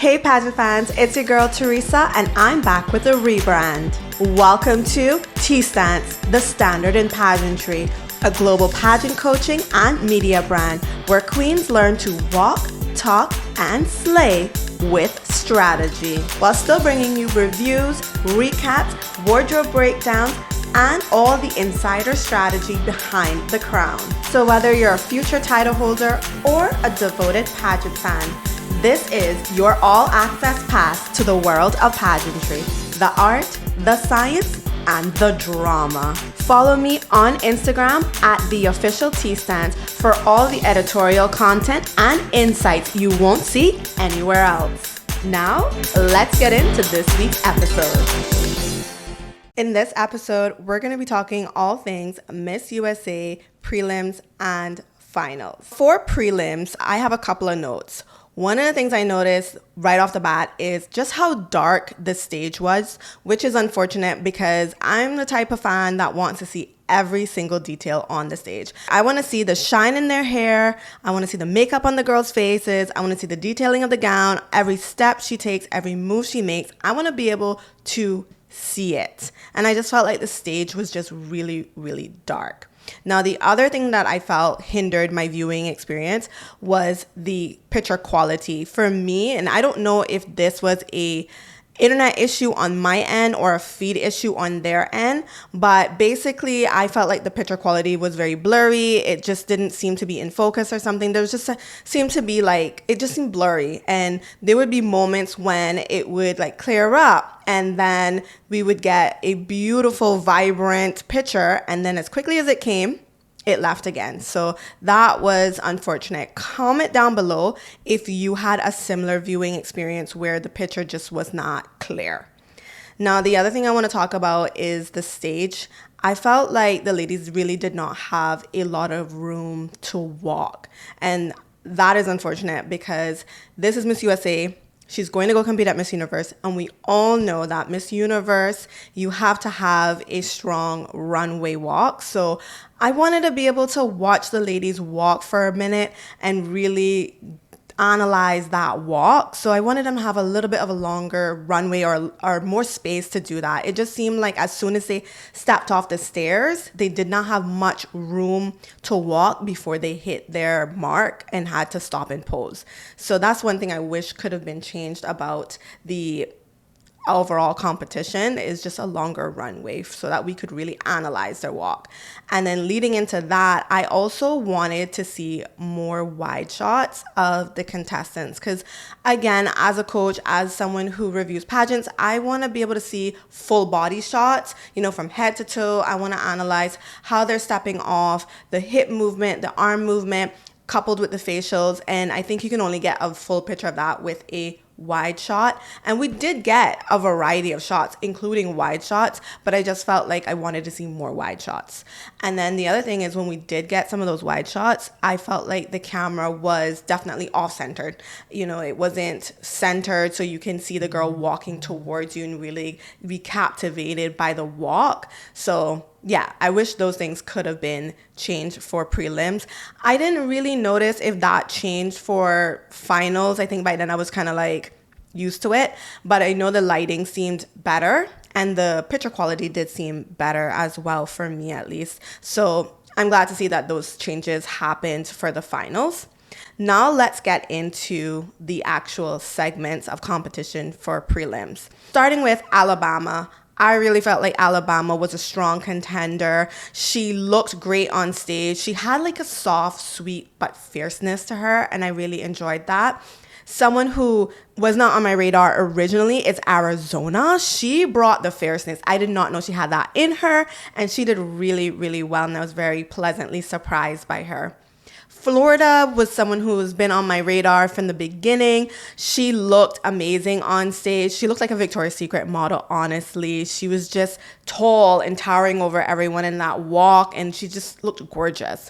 Hey pageant fans, it's your girl Teresa and I'm back with a rebrand. Welcome to T-Stance, the standard in pageantry, a global pageant coaching and media brand where queens learn to walk, talk, and slay with strategy while still bringing you reviews, recaps, wardrobe breakdowns, and all the insider strategy behind the crown. So whether you're a future title holder or a devoted pageant fan, this is your all-access pass to the world of pageantry, the art, the science, and the drama. Follow me on Instagram at @theofficialtstance for all the editorial content and insights you won't see anywhere else. Now, let's get into this week's episode. In this episode, we're going to be talking all things Miss USA, prelims, and finals. For prelims, I have a couple of notes. One of the things I noticed right off the bat is just how dark the stage was, which is unfortunate because I'm the type of fan that wants to see every single detail on the stage. I want to see the shine in their hair. I want to see the makeup on the girls' faces. I want to see the detailing of the gown, every step she takes, every move she makes. I want to be able to see it. And I just felt like the stage was just really, really dark. Now, the other thing that I felt hindered my viewing experience was the picture quality for me. And I don't know if this was a internet issue on my end or a feed issue on their end, but basically I felt like the picture quality was very blurry. It just didn't seem to be in focus or something. There was just seemed to be like, it just seemed blurry, and there would be moments when it would like clear up and then we would get a beautiful vibrant picture, and then as quickly as it came, it left again. So that was unfortunate. Comment down below if you had a similar viewing experience where the picture just was not clear. Now, the other thing I want to talk about is the stage. I felt like the ladies really did not have a lot of room to walk. And that is unfortunate because this is Miss USA. She's going to go compete at Miss Universe, and we all know that Miss Universe, you have to have a strong runway walk. So I wanted to be able to watch the ladies walk for a minute and really analyze that walk. So I wanted them to have a little bit of a longer runway or more space to do that. It just seemed like as soon as they stepped off the stairs, they did not have much room to walk before they hit their mark and had to stop and pose. So that's one thing I wish could have been changed about the overall competition, is just a longer runway so that we could really analyze their walk. And then leading into that, I also wanted to see more wide shots of the contestants because, again, as a coach, as someone who reviews pageants, I want to be able to see full body shots, from head to toe. I want to analyze how they're stepping off, the hip movement, the arm movement, coupled with the facials. And I think you can only get a full picture of that with a wide shot, and we did get a variety of shots including wide shots, but I just felt like I wanted to see more wide shots. And then the other thing is, when we did get some of those wide shots, I felt like the camera was definitely off-centered. It wasn't centered so you can see the girl walking towards you and really be captivated by the walk. So yeah, I wish those things could have been changed for prelims. I didn't really notice if that changed for finals. I think by then I was kind of like used to it, but I know the lighting seemed better and the picture quality did seem better as well, for me at least. So I'm glad to see that those changes happened for the finals. Now let's get into the actual segments of competition for prelims. Starting with Alabama. I really felt like Alabama was a strong contender. She looked great on stage. She had like a soft, sweet, but fierceness to her, and I really enjoyed that. Someone who was not on my radar originally is Arizona. She brought the fierceness. I did not know she had that in her, and she did really, really well, and I was very pleasantly surprised by her. Florida was someone who's been on my radar from the beginning. She looked amazing on stage. She looked like a Victoria's Secret model, honestly. She was just tall and towering over everyone in that walk, and she just looked gorgeous.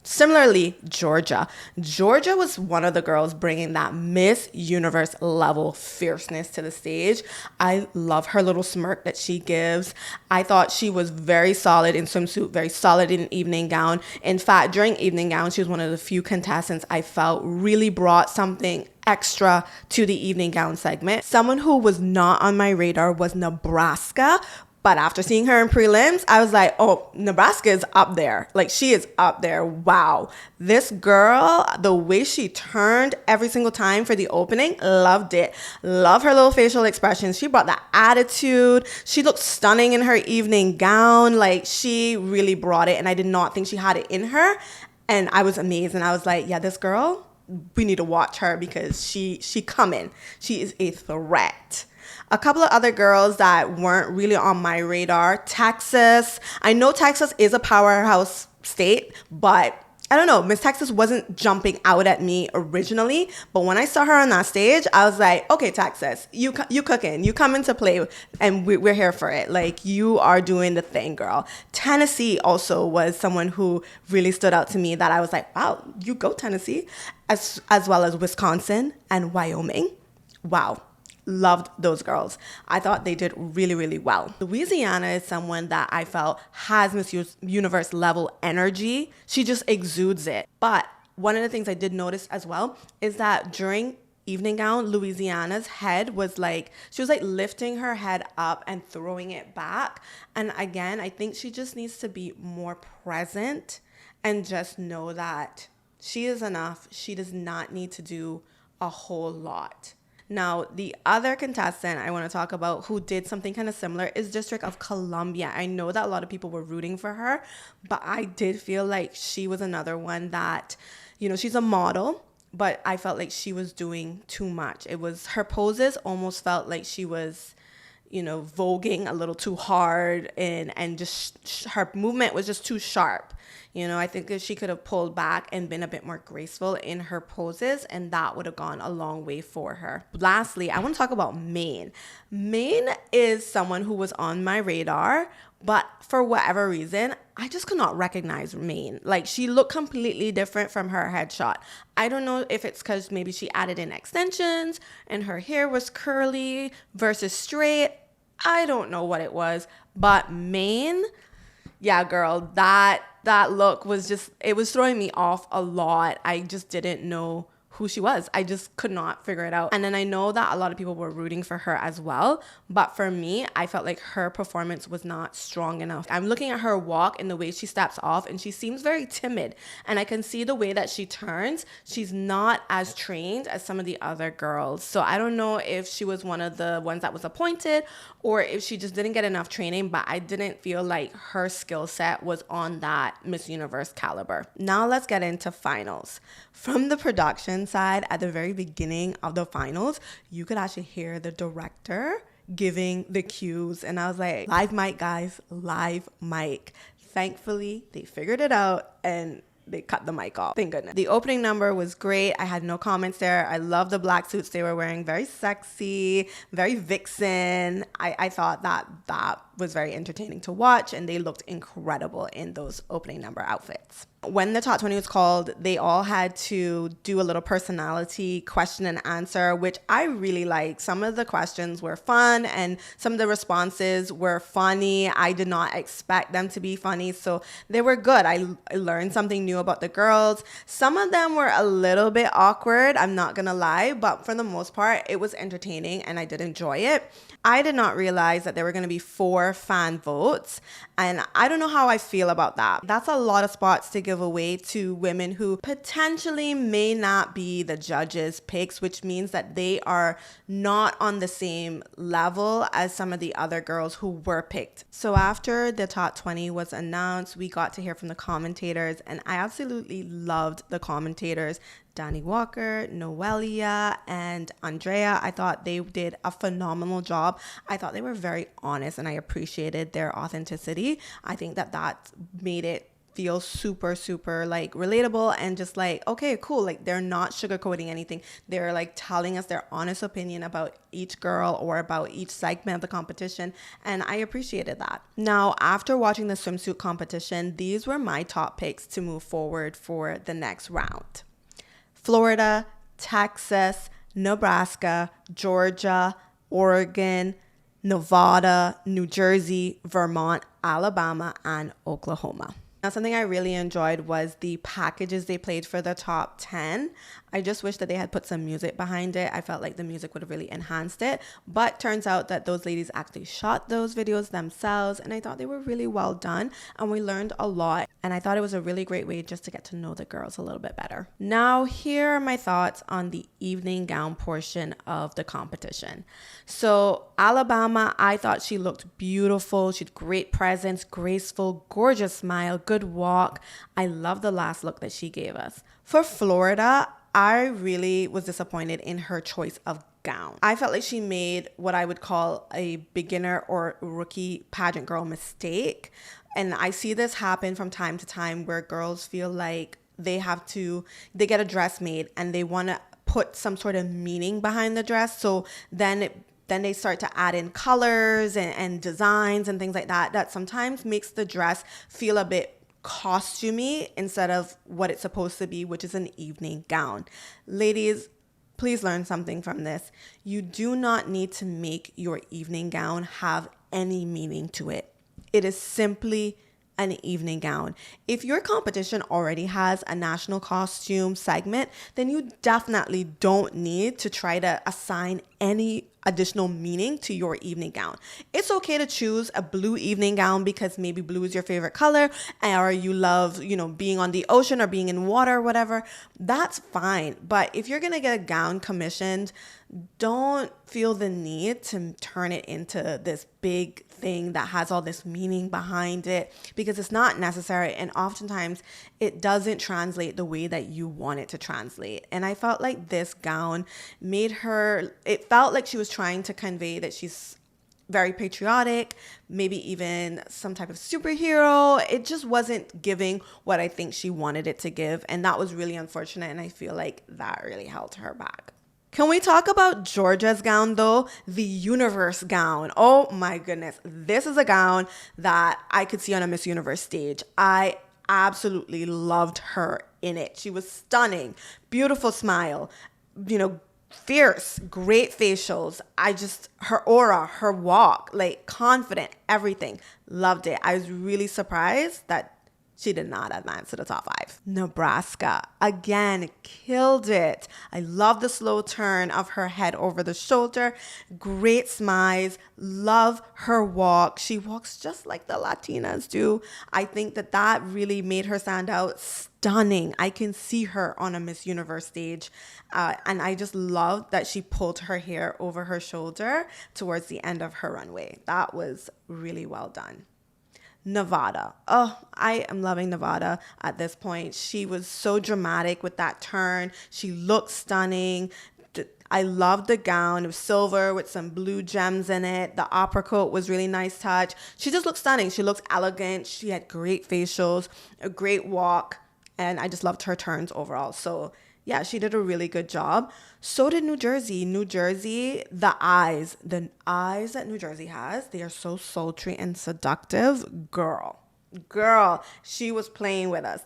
Similarly, Georgia. Georgia was one of the girls bringing that Miss Universe level fierceness to the stage. I love her little smirk that she gives. I thought she was very solid in swimsuit, very solid in evening gown. In fact, during evening gown, she was one of the few contestants I felt really brought something extra to the evening gown segment. Someone who was not on my radar was Nebraska. But after seeing her in prelims, I was like, oh, Nebraska is up there. Like, she is up there. Wow. This girl, the way she turned every single time for the opening, loved it. Love her little facial expressions. She brought that attitude. She looked stunning in her evening gown. Like, she really brought it. And I did not think she had it in her. And I was amazed. And I was like, yeah, this girl, we need to watch her because she coming. She is a threat. A couple of other girls that weren't really on my radar. Texas. I know Texas is a powerhouse state, but I don't know. Miss Texas wasn't jumping out at me originally, but when I saw her on that stage, I was like, okay, Texas, you cooking. You come into play, and we're here for it. Like, you are doing the thing, girl. Tennessee also was someone who really stood out to me that I was like, wow, you go Tennessee, as well as Wisconsin and Wyoming. Wow. Loved those girls. I thought they did really, really well. Louisiana is someone that I felt has Miss Universe level energy. She just exudes it. But one of the things I did notice as well is that during evening gown, Louisiana's head was like, she was like lifting her head up and throwing it back. And again, I think she just needs to be more present and just know that she is enough. She does not need to do a whole lot. Now, the other contestant I want to talk about who did something kind of similar is District of Columbia. I know that a lot of people were rooting for her, but I did feel like she was another one that, you know, she's a model, but I felt like she was doing too much. It was, her poses almost felt like she was, you know, voguing a little too hard, and just her movement was just too sharp. You know, I think that she could have pulled back and been a bit more graceful in her poses, and that would have gone a long way for her. Lastly, I want to talk about Maine. Maine is someone who was on my radar, but for whatever reason, I just could not recognize Maine. Like, she looked completely different from her headshot. I don't know if it's because maybe she added in extensions and her hair was curly versus straight. I don't know what it was, but Maine, yeah, girl, that look was just, it was throwing me off a lot. I just didn't know who she was. I just could not figure it out. And then I know that a lot of people were rooting for her as well, but for me, I felt like her performance was not strong enough. I'm looking at her walk and the way she steps off, and she seems very timid, and I can see the way that she turns. She's not as trained as some of the other girls. So I don't know if she was one of the ones that was appointed or if she just didn't get enough training, but I didn't feel like her skill set was on that Miss Universe caliber. Now let's get into finals. From the production side, at the very beginning of the finals, you could actually hear the director giving the cues, and I was like, live mic, guys, live mic. Thankfully, they figured it out and they cut the mic off. Thank goodness. The opening number was great. I had no comments there. I love the black suits they were wearing. Very sexy, very vixen. I thought that was very entertaining to watch, and they looked incredible in those opening number outfits. When the top 20 was called, they all had to do a little personality question and answer, which I really liked. Some of the questions were fun and some of the responses were funny. I did not expect them to be funny, so they were good. I learned something new about the girls. Some of them were a little bit awkward, I'm not gonna lie, but for the most part, it was entertaining and I did enjoy it. I did not realize that there were gonna be 4 fan votes, and I don't know how I feel about that. That's a lot of spots to give away to women who potentially may not be the judges' picks, which means that they are not on the same level as some of the other girls who were picked. So after the top 20 was announced, we got to hear from the commentators, and I absolutely loved the commentators. Danny Walker, Noelia, and Andrea. I thought they did a phenomenal job. I thought they were very honest, and I appreciated their authenticity. I think that made it feel super, super like relatable and just like, okay, cool. Like, they're not sugarcoating anything. They're like telling us their honest opinion about each girl or about each segment of the competition. And I appreciated that. Now, after watching the swimsuit competition, these were my top picks to move forward for the next round. Florida, Texas, Nebraska, Georgia, Oregon, Nevada, New Jersey, Vermont, Alabama, and Oklahoma. Now, something I really enjoyed was the packages they played for the top 10. I just wish that they had put some music behind it. I felt like the music would have really enhanced it. But turns out that those ladies actually shot those videos themselves, and I thought they were really well done, and we learned a lot. And I thought it was a really great way just to get to know the girls a little bit better. Now, here are my thoughts on the evening gown portion of the competition. So Alabama, I thought she looked beautiful. She had great presence, graceful, gorgeous smile, good walk. I love the last look that she gave us. For Florida, I really was disappointed in her choice of gown. I felt like she made what I would call a beginner or rookie pageant girl mistake. And I see this happen from time to time where girls feel like they get a dress made and they want to put some sort of meaning behind the dress. So then they start to add in colors and designs and things like that sometimes makes the dress feel a bit costumey instead of what it's supposed to be, which is an evening gown. Ladies, please learn something from this. You do not need to make your evening gown have any meaning to it. It is simply an evening gown. If your competition already has a national costume segment, then you definitely don't need to try to assign any additional meaning to your evening gown. It's okay to choose a blue evening gown because maybe blue is your favorite color, or you love, being on the ocean or being in water or whatever. That's fine. But if you're going to get a gown commissioned, don't feel the need to turn it into this big thing that has all this meaning behind it, because it's not necessary, and oftentimes it doesn't translate the way that you want it to translate. And I felt like this gown it felt like she was trying to convey that she's very patriotic, maybe even some type of superhero. It just wasn't giving what I think she wanted it to give, and that was really unfortunate, and I feel like that really held her back. Can we talk about Georgia's gown though? The Universe gown. Oh my goodness. This is a gown that I could see on a Miss Universe stage. I absolutely loved her in it. She was stunning, beautiful smile, fierce, great facials. Her aura, her walk, confident, everything. Loved it. I was really surprised that she did not advance to the top 5. Nebraska, again, killed it. I love the slow turn of her head over the shoulder. Great smiles. Love her walk. She walks just like the Latinas do. I think that really made her stand out. Stunning. I can see her on a Miss Universe stage. And I just love that she pulled her hair over her shoulder towards the end of her runway. That was really well done. Nevada. Oh, I am loving Nevada at this point. She was so dramatic with that turn. She looked stunning. I loved the gown. It was silver with some blue gems in it. The opera coat was really nice touch. She just looked stunning. She looked elegant. She had great facials, a great walk, and I just loved her turns overall. So yeah, she did a really good job. So did New Jersey. New Jersey, the eyes that New Jersey has, they are so sultry and seductive. Girl, she was playing with us.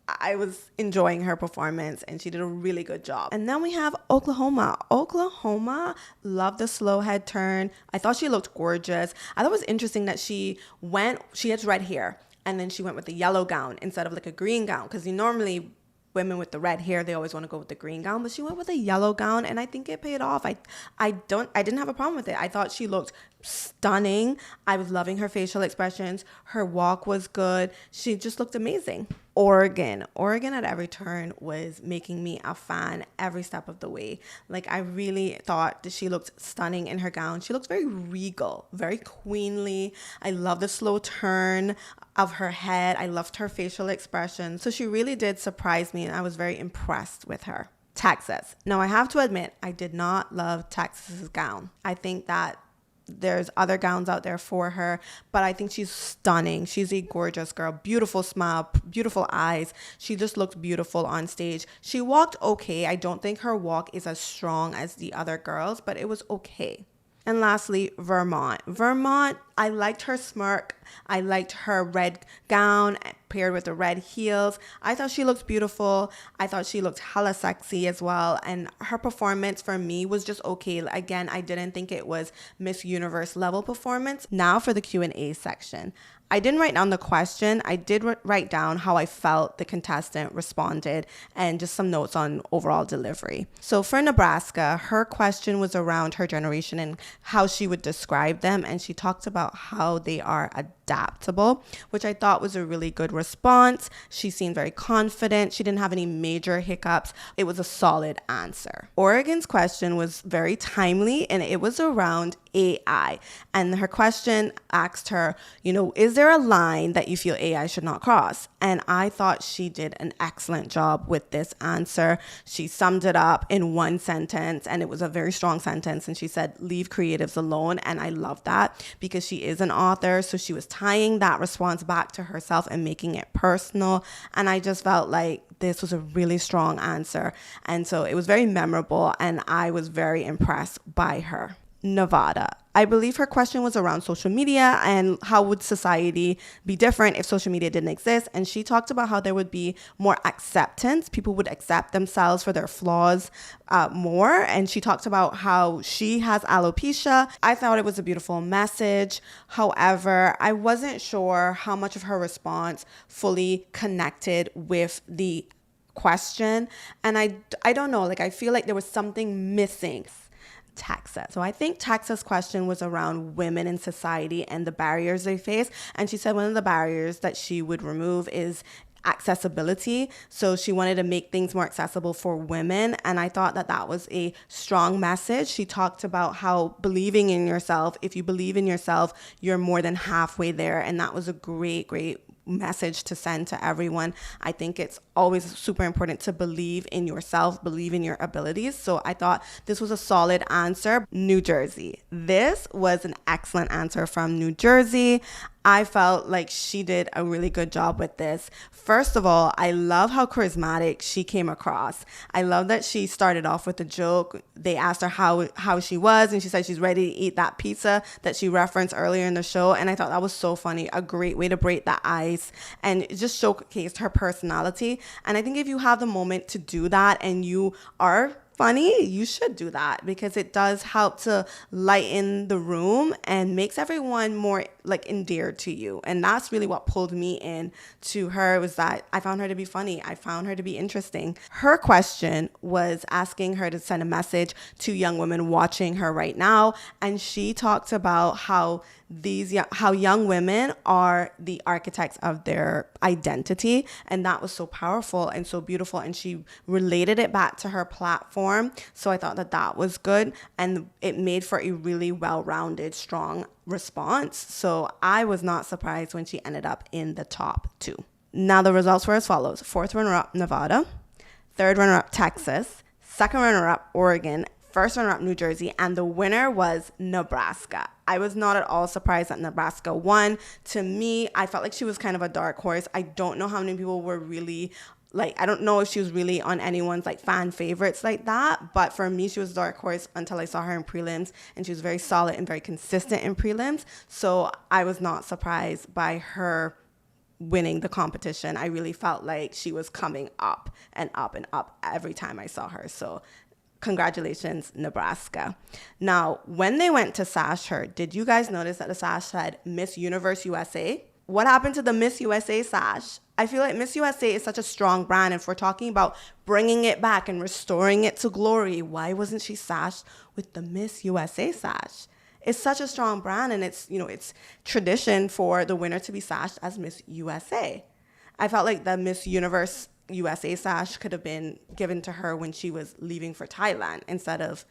I was enjoying her performance, and she did a really good job. And then we have Oklahoma. Loved the slow head turn. I thought she looked gorgeous. I thought it was interesting that she has red hair, and then she went with the yellow gown instead of a green gown, because normally women with the red hair, they always want to go with the green gown, but she went with a yellow gown, and I think it paid off. I didn't have a problem with it. I thought she looked stunning. I was loving her facial expressions. Her walk was good. She just looked amazing. Oregon at every turn was making me a fan every step of the way. I really thought that she looked stunning in her gown. She looks very regal, very queenly. I love the slow turn of her head. I loved her facial expression. So she really did surprise me, and I was very impressed with her. Texas. Now, I have to admit, I did not love Texas's gown. I think that there's other gowns out there for her, but I think she's stunning. She's a gorgeous girl, beautiful smile, beautiful eyes. She just looked beautiful on stage. She walked okay. I don't think her walk is as strong as the other girls, but it was okay. And lastly, Vermont, I liked her smirk. I liked her red gown, paired with the red heels. I thought she looked beautiful. I thought she looked hella sexy as well. And her performance for me was just okay. Again, I didn't think it was Miss Universe level performance. Now for the Q&A section. I didn't write down the question. I did write down how I felt the contestant responded and just some notes on overall delivery. So for Nebraska, her question was around her generation and how she would describe them. And she talked about how they are adaptable, which I thought was a really good response. She seemed very confident. She didn't have any major hiccups. It was a solid answer. Oregon's question was very timely, and it was around AI. And her question asked her, is there a line that you feel AI should not cross? And I thought she did an excellent job with this answer. She summed it up in one sentence, and it was a very strong sentence. And she said, leave creatives alone. And I love that because she is an author. So she was tying that response back to herself and making it personal. And I just felt like this was a really strong answer. And so it was very memorable, and I was very impressed by her. Nevada. I believe her question was around social media and how would society be different if social media didn't exist. And she talked about how there would be more acceptance. People would accept themselves for their flaws more. And she talked about how she has alopecia. I thought it was a beautiful message. However, I wasn't sure how much of her response fully connected with the question. And I don't know, I feel like there was something missing. Texas. So I think Texas' question was around women in society and the barriers they face. And she said one of the barriers that she would remove is accessibility. So she wanted to make things more accessible for women. And I thought that was a strong message. She talked about how believing in yourself, if you believe in yourself, you're more than halfway there. And that was a great message to send to everyone. I think it's always super important to believe in yourself, believe in your abilities. So I thought this was a solid answer. New Jersey. This was an excellent answer from New Jersey. I felt like she did a really good job with this. First of all, I love how charismatic she came across. I love that she started off with a joke. They asked her how she was, and she said she's ready to eat that pizza that she referenced earlier in the show. And I thought that was so funny, a great way to break the ice, and it just showcased her personality. And I think if you have the moment to do that and you are funny, you should do that because it does help to lighten the room and makes everyone more endeared to you. And that's really what pulled me in to her, was that I found her to be funny. I found her to be interesting. Her question was asking her to send a message to young women watching her right now. And she talked about how young women are the architects of their identity. And that was so powerful and so beautiful. And she related it back to her platform. So I thought that was good. And it made for a really well-rounded, strong response. So I was not surprised when she ended up in the top 2. Now the results were as follows. 4th runner-up, Nevada. 3rd runner-up, Texas. 2nd runner-up, Oregon. 1st runner-up, New Jersey, and the winner was Nebraska. I was not at all surprised that Nebraska won. To me, I felt like she was kind of a dark horse. I don't know how many people were really I don't know if she was really on anyone's fan favorites like that, but for me, she was a dark horse until I saw her in prelims, and she was very solid and very consistent in prelims. So I was not surprised by her winning the competition. I really felt like she was coming up and up and up every time I saw her. So congratulations, Nebraska. Now, when they went to sash her, did you guys notice that the sash said Miss Universe USA? What happened to the Miss USA sash? I feel like Miss USA is such a strong brand. And if we're talking about bringing it back and restoring it to glory, why wasn't she sashed with the Miss USA sash? It's such a strong brand, and it's tradition for the winner to be sashed as Miss USA. I felt like the Miss Universe USA sash could have been given to her when she was leaving for Thailand instead of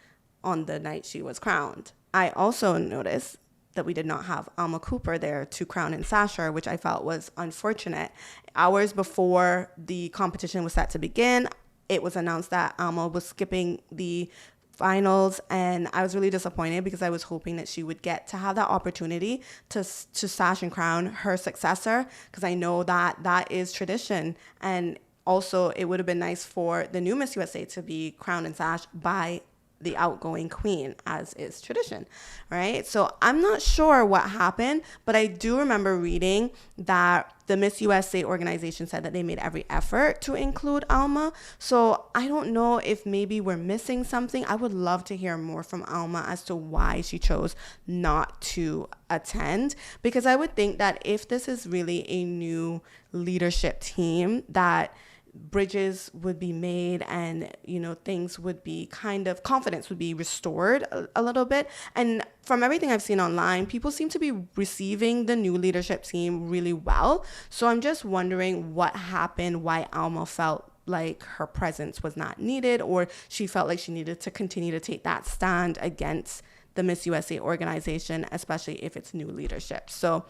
on the night she was crowned. I also noticed that we did not have Alma Cooper there to crown and sash her, which I felt was unfortunate. Hours before the competition was set to begin, it was announced that Alma was skipping the finals, and I was really disappointed because I was hoping that she would get to have that opportunity to sash and crown her successor, because I know that is tradition. And also, it would have been nice for the new Miss USA to be crowned and sashed by the outgoing queen, as is tradition, right? So I'm not sure what happened, but I do remember reading that the Miss USA organization said that they made every effort to include Alma. So I don't know if maybe we're missing something. I would love to hear more from Alma as to why she chose not to attend, because I would think that if this is really a new leadership team, that bridges would be made, and things would be confidence would be restored a little bit. And from everything I've seen online, people seem to be receiving the new leadership team really well. So I'm just wondering what happened, why Alma felt like her presence was not needed, or she felt like she needed to continue to take that stand against the Miss USA organization, especially if it's new leadership. So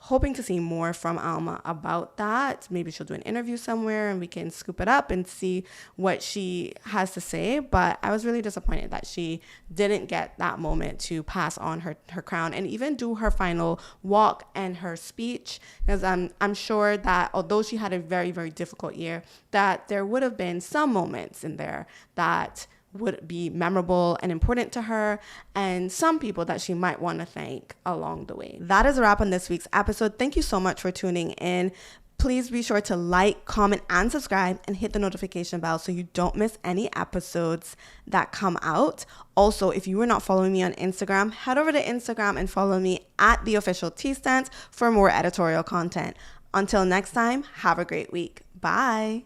hoping to see more from Alma about that. Maybe she'll do an interview somewhere and we can scoop it up and see what she has to say. But I was really disappointed that she didn't get that moment to pass on her crown and even do her final walk and her speech. Because I'm sure that although she had a very, very difficult year, that there would have been some moments in there that would be memorable and important to her, and some people that she might want to thank along the way. That is a wrap on this week's episode. Thank you so much for tuning in. Please be sure to like, comment, and subscribe, and hit the notification bell so you don't miss any episodes that come out. Also, if you are not following me on Instagram, head over to Instagram and follow me at the official Tea Stance for more editorial content. Until next time, have a great week. Bye.